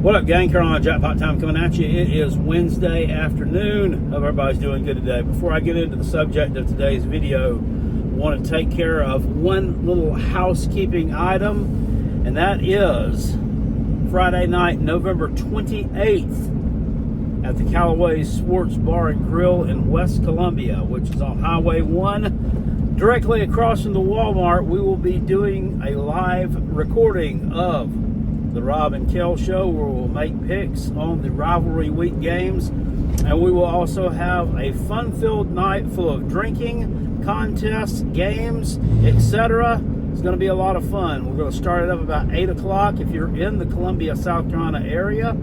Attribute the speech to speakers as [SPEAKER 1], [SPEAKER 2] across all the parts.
[SPEAKER 1] What up, gang? Carolina Jackpot time coming at you. It is Wednesday afternoon. Hope everybody's doing good today. Before I get into the subject of today's video, I want to take care of one little housekeeping item, and that is Friday night, November 28th at the Calloways Sports Bar and Grill in West Columbia, which is on Highway 1, directly across from the Walmart. We will be doing a live recording of the Rob and Kel Show, where we'll make picks on the rivalry week games, and we will also have a fun-filled night full of drinking, contests, games, etc. It's going to be a lot of fun. We're going to start it up about 8 o'clock. If you're in the Columbia, South Carolina area,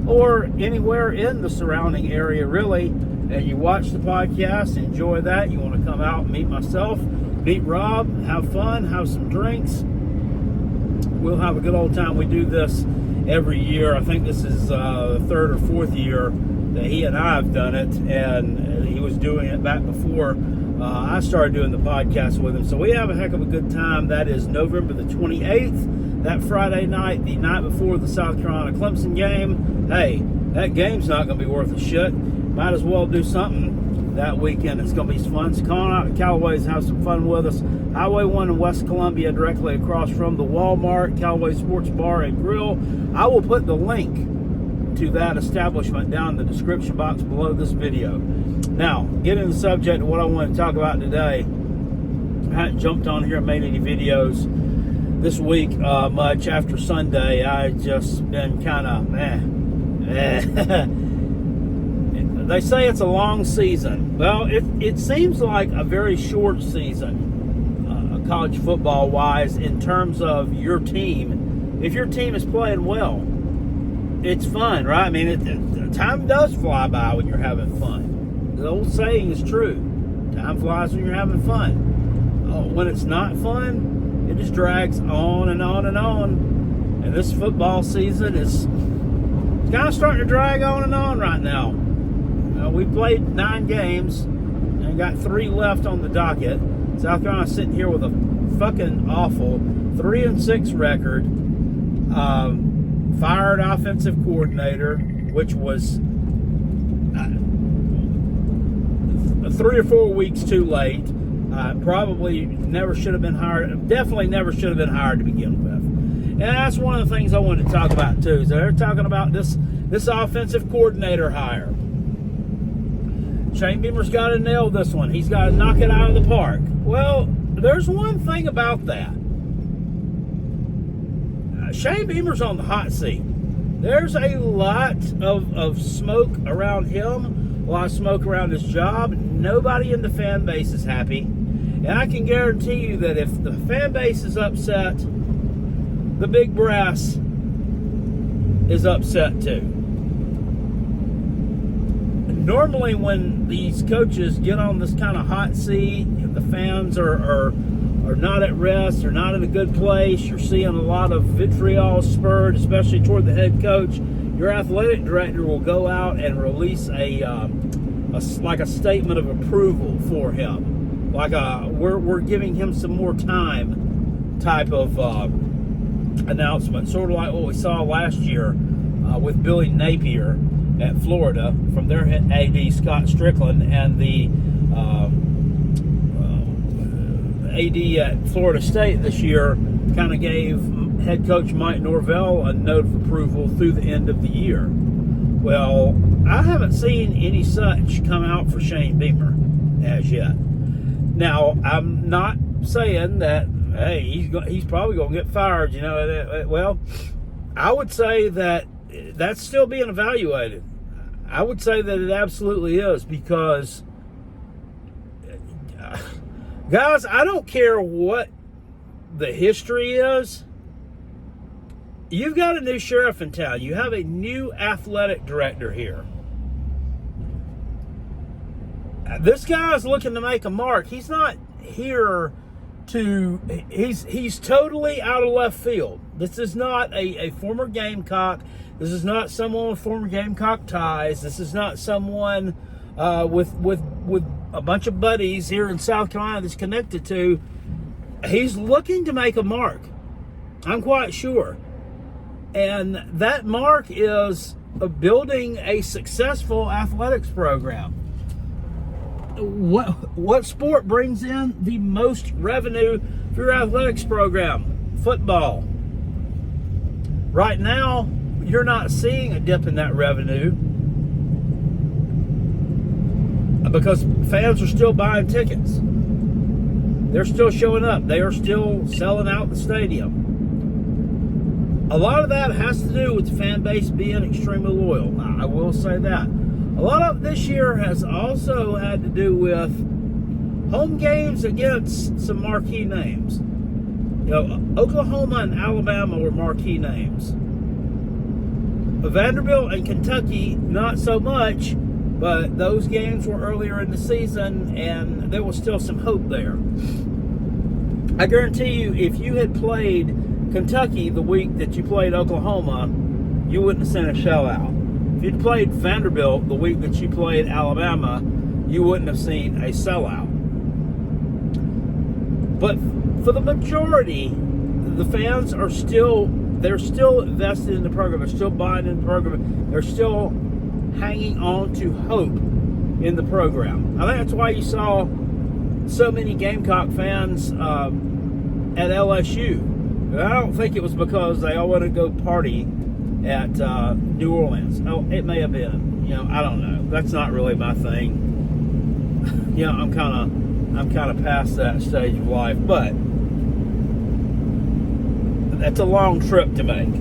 [SPEAKER 1] or anywhere in the surrounding area, really, and you watch the podcast, enjoy that, you want to come out and meet myself, meet Rob, have fun, have some drinks, we'll have a good old time. We do this every year. I think this is the third or fourth year that he and I have done it, and he was doing it back before I started doing the podcast with him. So we have a heck of a good time. That is November the 28th, that Friday night, the night before the South Carolina Clemson game. Hey, that game's not going to be worth a shit. Might as well do something that weekend. It's going to be fun. So come on out to Calloways, have some fun with us. Highway 1 in West Columbia, directly across from the Walmart, Calloways Sports Bar and Grill. I will put the link to that establishment down in the description box below this video. Now, getting to the subject of what I want to talk about today. I hadn't jumped on here and made any videos this week much after Sunday. I just been kind of They say it's a long season. Well, it seems like a very short season, college football-wise, in terms of your team. If your team is playing well, it's fun, right? I mean, time does fly by when you're having fun. The old saying is true. Time flies when you're having fun. When it's not fun, it just drags on and on and on. And this football season is kind of starting to drag on and on right now. We played 9 games and got 3 left on the docket. South Carolina sitting here with a fucking awful 3-6 record. Fired offensive coordinator, which was 3 or 4 weeks too late. Probably never should have been hired. Definitely never should have been hired to begin with. And that's one of the things I wanted to talk about too. So they're talking about this offensive coordinator hire. Shane Beamer's got to nail this one. He's got to knock it out of the park. Well, there's one thing about that. Shane Beamer's on the hot seat. There's a lot of smoke around him, a lot of smoke around his job. Nobody in the fan base is happy. And I can guarantee you that if the fan base is upset, the big brass is upset too. Normally when these coaches get on this kind of hot seat, the fans are not at rest, they're not in a good place, you're seeing a lot of vitriol spurred, especially toward the head coach. Your athletic director will go out and release a statement of approval for him. Like we're giving him some more time type of announcement. Sort of like what we saw last year with Billy Napier at Florida from their AD Scott Strickland, and the AD at Florida State this year kind of gave head coach Mike Norvell a note of approval through the end of the year. Well, I haven't seen any such come out for Shane Beamer as yet. Now, I'm not saying that, hey, he's probably going to get fired, you know. Well, I would say that that's still being evaluated. I would say that it absolutely is, because, guys, I don't care what the history is. You've got a new sheriff in town. You have a new athletic director here. This guy's looking to make a mark. He's not here to, he's totally out of left field. This is not a former Gamecock. This is not someone with former Gamecock ties. This is not someone with a bunch of buddies here in South Carolina that's connected to. He's looking to make a mark. I'm quite sure. And that mark is building a successful athletics program. What sport brings in the most revenue for your athletics program? Football. Right now, you're not seeing a dip in that revenue because fans are still buying tickets. They're still showing up. They are still selling out the stadium. A lot of that has to do with the fan base being extremely loyal. I will say that. A lot of this year has also had to do with home games against some marquee names. You know, Oklahoma and Alabama were marquee names. Vanderbilt and Kentucky, not so much, but those games were earlier in the season, and there was still some hope there. I guarantee you, if you had played Kentucky the week that you played Oklahoma, you wouldn't have seen a sellout. If you'd played Vanderbilt the week that you played Alabama, you wouldn't have seen a sellout. But for the majority, the fans are still invested in the program. They're still buying in the program. They're still hanging on to hope in the program. I think that's why you saw so many Gamecock fans at LSU. I don't think it was because they all wanted to go party at New Orleans. Oh, it may have been. You know, I don't know. That's not really my thing. You know, I'm kind of past that stage of life, but that's a long trip to make.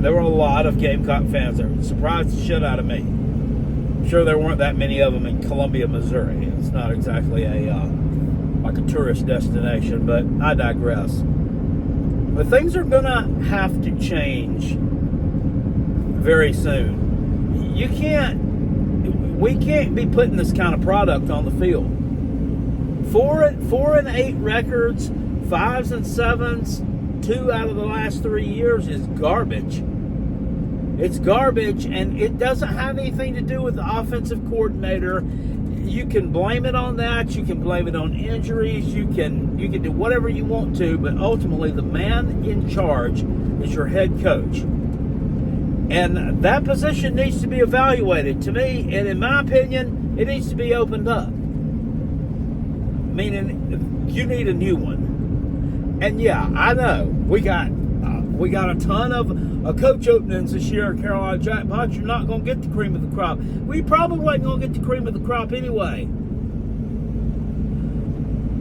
[SPEAKER 1] There were a lot of Gamecock fans there. Surprised the shit out of me. I'm sure there weren't that many of them in Columbia, Missouri. It's not exactly like a tourist destination, but I digress. But things are gonna have to change very soon. We can't be putting this kind of product on the field. 4-8 records, 5s and 7s, 2 out of the last 3 years is garbage. It's garbage, and it doesn't have anything to do with the offensive coordinator. You can blame it on that. You can blame it on injuries. You can do whatever you want to, but ultimately the man in charge is your head coach. And that position needs to be evaluated. To me, and in my opinion, it needs to be opened up. Meaning, you need a new one. And yeah, I know we got a ton of coach openings this year at Carolina Jackpots. You're not going to get the cream of the crop. We probably wasn't going to get the cream of the crop anyway.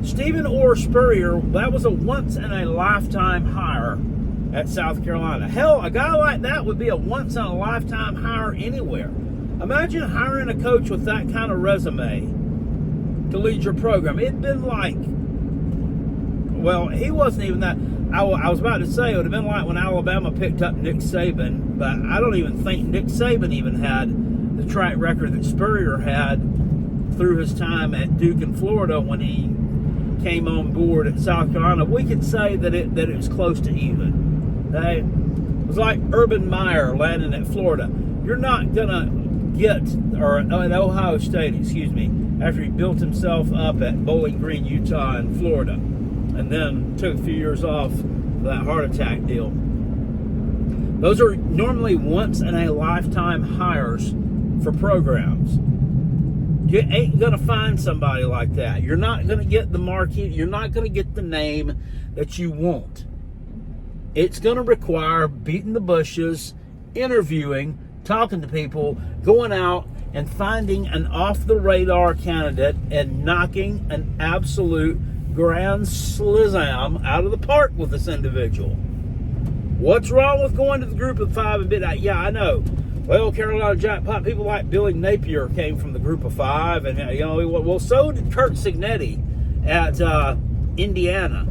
[SPEAKER 1] Stephen Orr Spurrier, that was a once-in-a-lifetime hire at South Carolina. Hell, a guy like that would be a once-in-a-lifetime hire anywhere. Imagine hiring a coach with that kind of resume to lead your program. It'd been like, well, he wasn't even that. I was about to say it would have been like when Alabama picked up Nick Saban, but I don't even think Nick Saban even had the track record that Spurrier had through his time at Duke in Florida when he came on board at South Carolina. We could say that it was close to even. Okay? It was like Urban Meyer landing at Florida. You're not gonna get, or at Ohio State, excuse me, after he built himself up at Bowling Green, Utah, and Florida, and then took a few years off for that heart attack deal. Those are normally once-in-a-lifetime hires for programs. You ain't going to find somebody like that. You're not going to get the marquee. You're not going to get the name that you want. It's going to require beating the bushes, interviewing, talking to people, going out and finding an off-the-radar candidate and knocking an absolute grand slam out of the park with this individual. What's wrong with going to the group of 5 and bit? Yeah, I know. Well, Carolina Jackpot, people like Billy Napier came from the group of 5, and you know, well, so did Kurt Signetti at Indiana.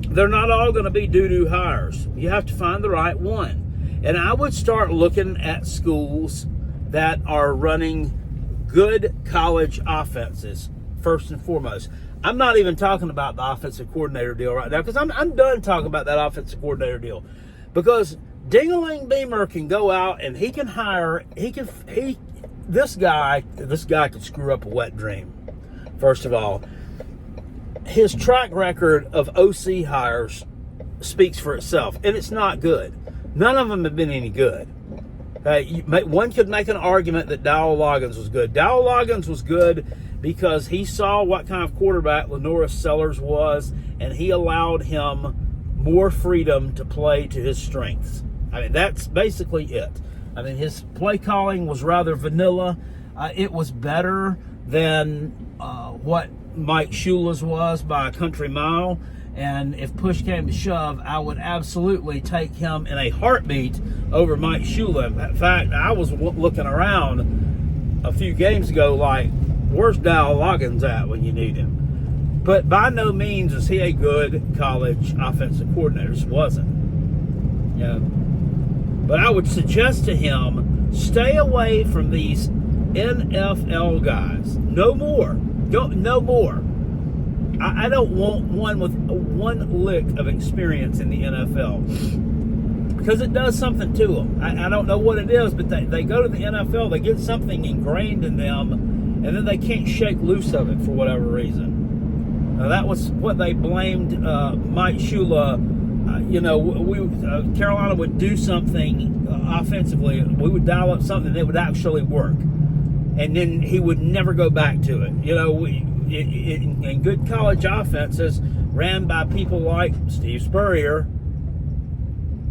[SPEAKER 1] They're not all going to be doo-doo hires. You have to find the right one. And I would start looking at schools that are running good college offenses first and foremost. I'm not even talking about the offensive coordinator deal right now, because I'm done talking about that offensive coordinator deal. Because Dingaling Beamer can go out and he can hire, this guy could screw up a wet dream. First of all, his track record of OC hires speaks for itself, and it's not good. None of them have been any good. One could make an argument that Dowell Loggins was good. Dowell Loggins was good because he saw what kind of quarterback Lenoris Sellers was, and he allowed him more freedom to play to his strengths. I mean, that's basically it. I mean, his play calling was rather vanilla. It was better than what Mike Shula's was by a country mile. And if push came to shove, I would absolutely take him in a heartbeat over Mike Shula. In fact, I was looking around a few games ago like, where's Dowell Loggins at when you need him? But by no means is he a good college offensive coordinator. Just wasn't. Yeah. But I would suggest to him, stay away from these NFL guys. No more. No more. I don't want one with one lick of experience in the NFL, because it does something to them. I don't know what it is, but they go to the NFL, they get something ingrained in them, and then they can't shake loose of it for whatever reason. That was what they blamed Mike Shula. Carolina would do something offensively. We would dial up something that would actually work, and then he would never go back to it. In good college offenses ran by people like Steve Spurrier,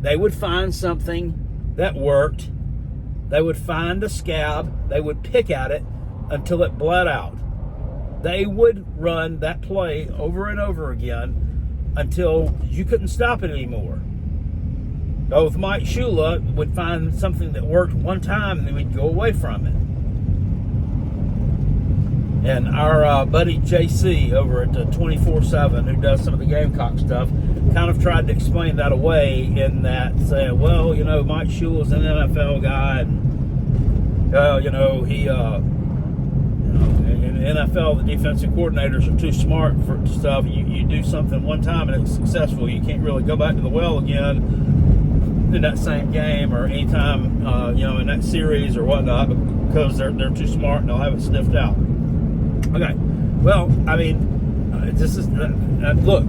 [SPEAKER 1] they would find something that worked. They would find a scab. They would pick at it until it bled out. They would run that play over and over again until you couldn't stop it anymore. Both Mike Shula would find something that worked one time and then we'd go away from it. And our buddy JC over at 24/7, who does some of the Gamecock stuff, kind of tried to explain that away in that, saying, well, Mike Shula's an NFL guy, and, in the NFL, the defensive coordinators are too smart for stuff. You do something one time and it's successful. You can't really go back to the well again in that same game or anytime, in that series or whatnot, because they're too smart and they'll have it sniffed out. Okay, well, I mean, this is look.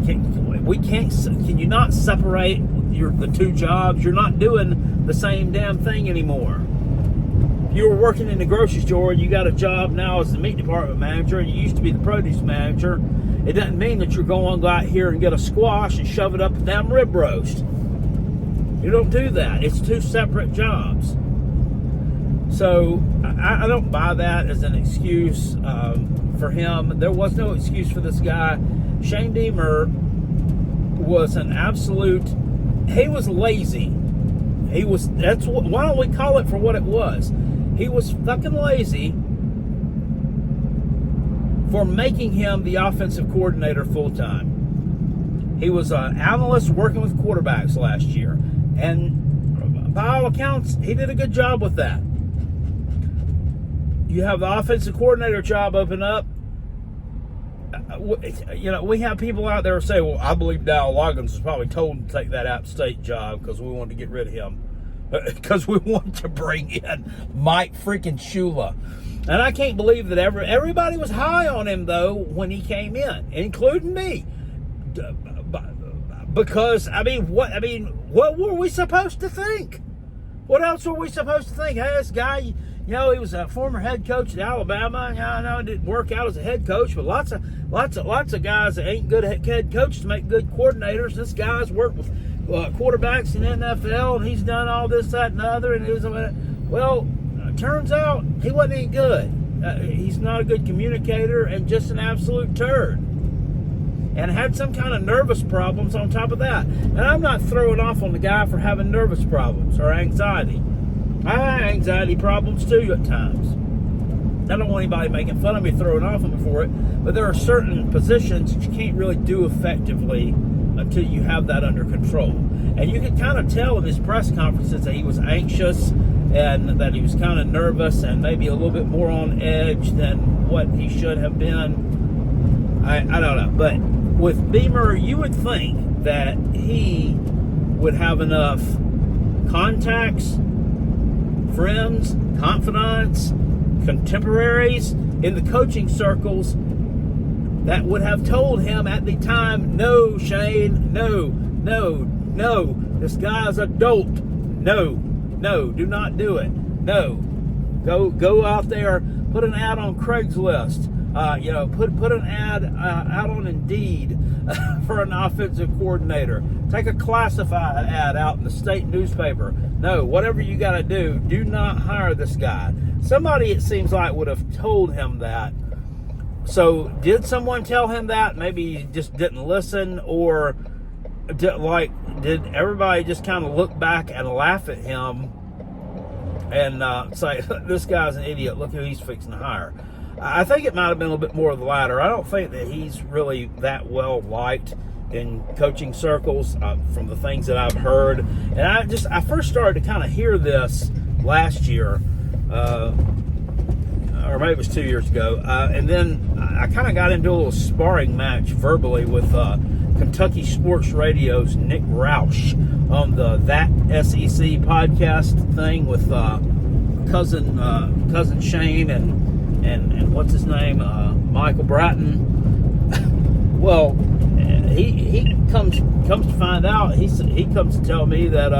[SPEAKER 1] Can you not separate the two jobs? You're not doing the same damn thing anymore. If you were working in the grocery store and you got a job now as the meat department manager, and you used to be the produce manager, it doesn't mean that you're going to go out here and get a squash and shove it up a damn rib roast. You don't do that. It's two separate jobs. So I don't buy that as an excuse for him. There was no excuse for this guy. Shane Beamer was an absolute. He was lazy. Why don't we call it for what it was? He was fucking lazy for making him the offensive coordinator full time. He was an analyst working with quarterbacks last year, and by all accounts, he did a good job with that. You have the offensive coordinator job open up. We have people out there say, well, I believe Dowell Loggins was probably told to take that App State job because we wanted to get rid of him. Because we wanted to bring in Mike freaking Shula. And I can't believe that everybody was high on him, though, when he came in, including me. Because, what were we supposed to think? What else were we supposed to think? Hey, this guy, he was a former head coach at Alabama. I know it didn't work out as a head coach, but lots of guys that ain't good head coaches make good coordinators. This guy's worked with quarterbacks in the NFL, and he's done all this, that, and the other. And turns out he wasn't any good. He's not a good communicator and just an absolute turd. And had some kind of nervous problems on top of that. And I'm not throwing off on the guy for having nervous problems or anxiety. I have anxiety problems too at times. I don't want anybody making fun of me, throwing off on me for it, but there are certain positions that you can't really do effectively until you have that under control. And you can kind of tell in his press conferences that he was anxious and that he was kind of nervous and maybe a little bit more on edge than what he should have been. I don't know. But with Beamer, you would think that he would have enough contacts, friends, confidants, contemporaries in the coaching circles that would have told him at the time, no, Shane, no, No, this guy's adult. No, do not do it. No, go out there, put an ad on Craigslist. Put an ad out on Indeed for an offensive coordinator. Take a classified ad out in the state newspaper. No, whatever you got to do not hire this guy. Somebody, it seems like, would have told him that. So did someone tell him that? Maybe he just didn't listen, or did everybody just kind of look back and laugh at him and say, this guy's an idiot, look who he's fixing to hire? I think it might have been a little bit more of the latter. I don't think that he's really that well liked in coaching circles from the things that I've heard. And I first started to kind of hear this last year, or maybe it was 2 years ago. And then I kind of got into a little sparring match verbally with Kentucky Sports Radio's Nick Roush on the That SEC podcast thing with cousin Shane and what's his name, Michael Bratton. Well, he comes to find out. He comes to tell me that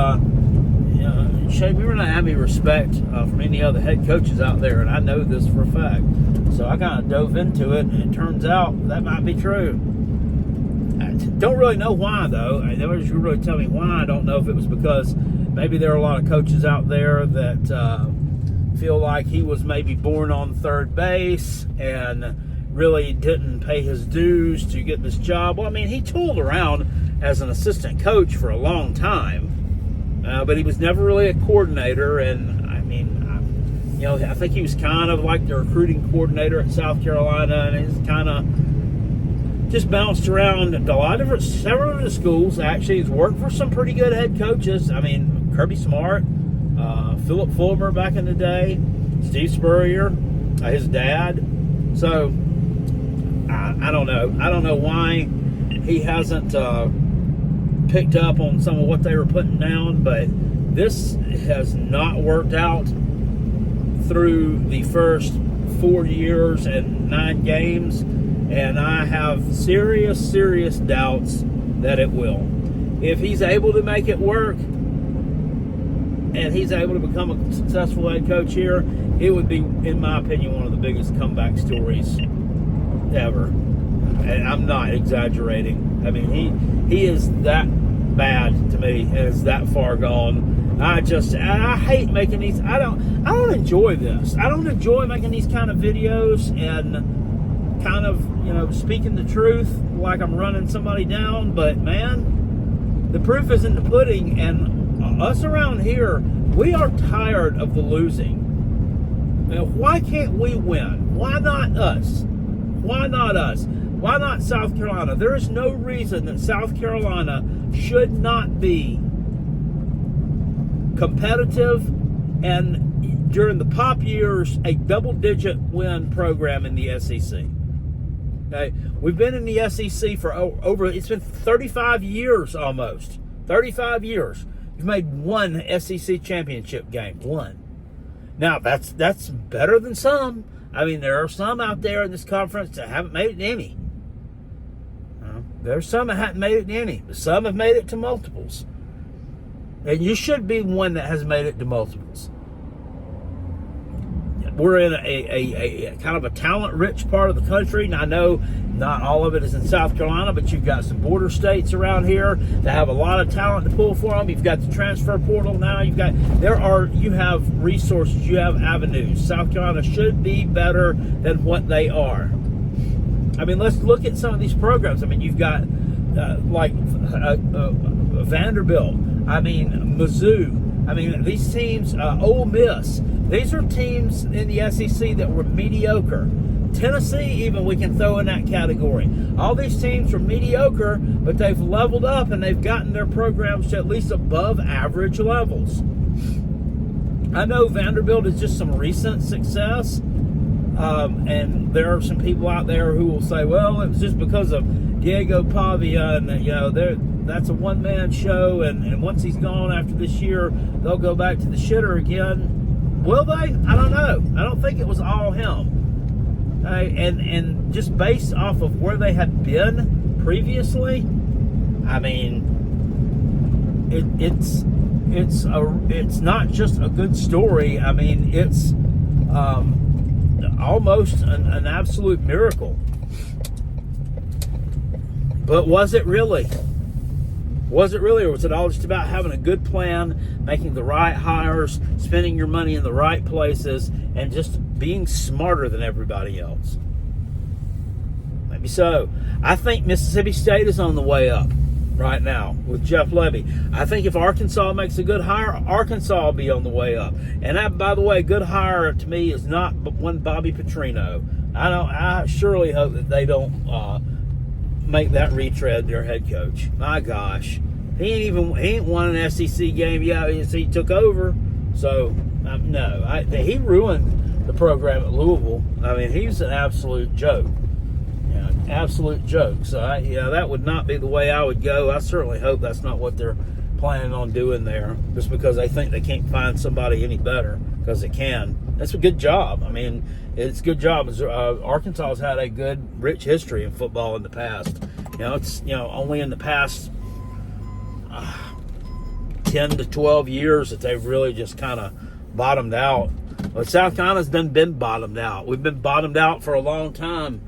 [SPEAKER 1] Shane, we really don't have any respect from any other head coaches out there, and I know this for a fact. So I kind of dove into it, and it turns out that might be true. I don't really know why, though. Nobody should really tell me why. I don't know if it was because maybe there are a lot of coaches out there that feel like he was maybe born on third base and really didn't pay his dues to get this job. Well, I mean, he tooled around as an assistant coach for a long time, but he was never really a coordinator. And I mean, I think he was kind of like the recruiting coordinator at South Carolina, and he's kind of just bounced around several different schools. Actually, he's worked for some pretty good head coaches. I mean, Kirby Smart, Philip Fulmer back in the day, Steve Spurrier, his dad. So I don't know. I don't know why he hasn't picked up on some of what they were putting down, but this has not worked out through the first 4 years and 9 games, and I have serious doubts that it will. If he's able to make it work, and he's able to become a successful head coach here, it would be, in my opinion, one of the biggest comeback stories ever. And I'm not exaggerating. I mean, he is that bad to me, and is that far gone. I hate making these. I don't enjoy this. I don't enjoy making these kind of videos and kind of, speaking the truth like I'm running somebody down. But man, the proof is in the pudding, and us around here, we are tired of the losing. Now, why can't we win? Why not us? Why not us? Why not South Carolina? There is no reason that South Carolina should not be competitive and, during the pop years, a double-digit win program in the SEC. Okay? We've been in the SEC for it's been 35 years almost. 35 years. You've made one SEC championship game. One. Now, that's better than some. I mean, there are some out there in this conference that haven't made it to any. There's some that haven't made it to any. But some have made it to multiples. And you should be one that has made it to multiples. We're in a kind of a talent-rich part of the country, and I know not all of it is in South Carolina, but you've got some border states around here that have a lot of talent to pull for them. You've got the transfer portal now. You have resources, you have avenues. South Carolina should be better than what they are. I mean, let's look at some of these programs. I mean, you've got Vanderbilt. I mean, Mizzou. I mean, these teams, Ole Miss. These are teams in the SEC that were mediocre. Tennessee, even, we can throw in that category. All these teams were mediocre, but they've leveled up and they've gotten their programs to at least above average levels. I know Vanderbilt is just some recent success, and there are some people out there who will say, well, it was just because of Diego Pavia, and that's a one-man show, and once he's gone after this year, they'll go back to the shitter again. Will they? I don't know. I don't think it was all him. And just based off of where they had been previously, I mean, it's not just a good story. I mean, it's almost an absolute miracle. But was it really? Was it really, or was it all just about having a good plan, making the right hires, spending your money in the right places, and just being smarter than everybody else? Maybe so. I think Mississippi State is on the way up right now with Jeff Levy. I think if Arkansas makes a good hire, Arkansas will be on the way up. And that, by the way, good hire to me is not one Bobby Petrino. I surely hope that they don't make that retread their head coach. My gosh, he ain't won an SEC game yet since he took over. So no, he ruined the program at Louisville. I mean, he's an absolute joke. Yeah, absolute joke. So that would not be the way I would go. I certainly hope that's not what they're planning on doing there, just because they think they can't find somebody any better, because they can. That's a good job. I mean, it's a good job. Arkansas has had a good, rich history in football in the past. It's only in the past 10 to 12 years that they've really just kind of bottomed out. But South Carolina's been bottomed out. We've been bottomed out for a long time.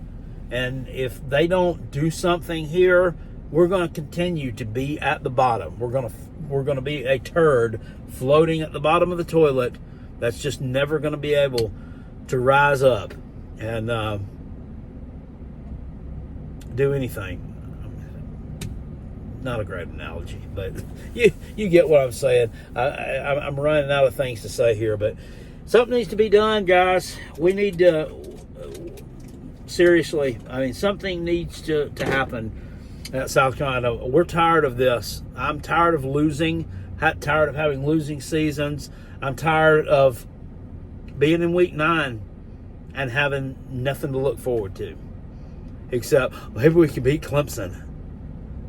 [SPEAKER 1] And if they don't do something here, we're going to continue to be at the bottom. We're going to be a turd floating at the bottom of the toilet that's just never going to be able to rise up and do anything. Not a great analogy, but you get what I'm saying. I'm running out of things to say here, but something needs to be done, guys. We need to, seriously, I mean, something needs to happen at South Carolina. We're tired of this. I'm tired of losing, tired of having losing seasons. I'm tired of being in week 9 and having nothing to look forward to, except maybe we can beat Clemson.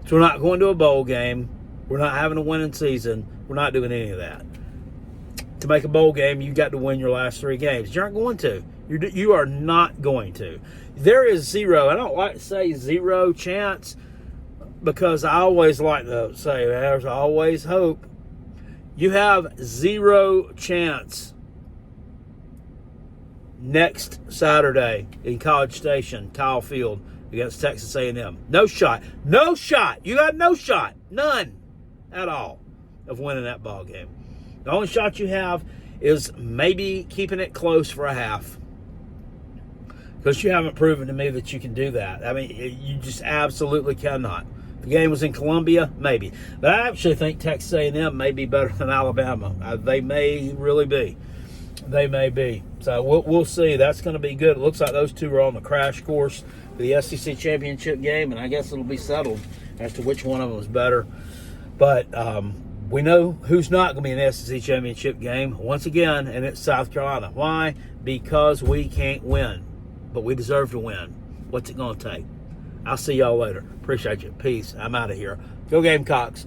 [SPEAKER 1] So we're not going to a bowl game. We're not having a winning season. We're not doing any of that. To make a bowl game, you got to win your last 3 games. You aren't going to. You are not going to. There is zero. I don't like to say zero chance, because I always like to say there's always hope. You have 0 chance next Saturday in College Station, Kyle Field, against Texas A&M. No shot. No shot. You got no shot. None at all of winning that ball game. The only shot you have is maybe keeping it close for a half, because you haven't proven to me that you can do that. I mean, you just absolutely cannot. If the game was in Columbia, maybe. But I actually think Texas A&M may be better than Alabama. They may really be. They may be. So we'll see. That's going to be good. It looks like those two are on the crash course for the SEC championship game, and I guess it'll be settled as to which one of them is better. But we know who's not going to be in the SEC championship game once again, and it's South Carolina. Why? Because we can't win, but we deserve to win. What's it going to take? I'll see y'all later. Appreciate you. Peace. I'm out of here. Go Gamecocks.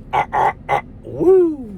[SPEAKER 1] Woo!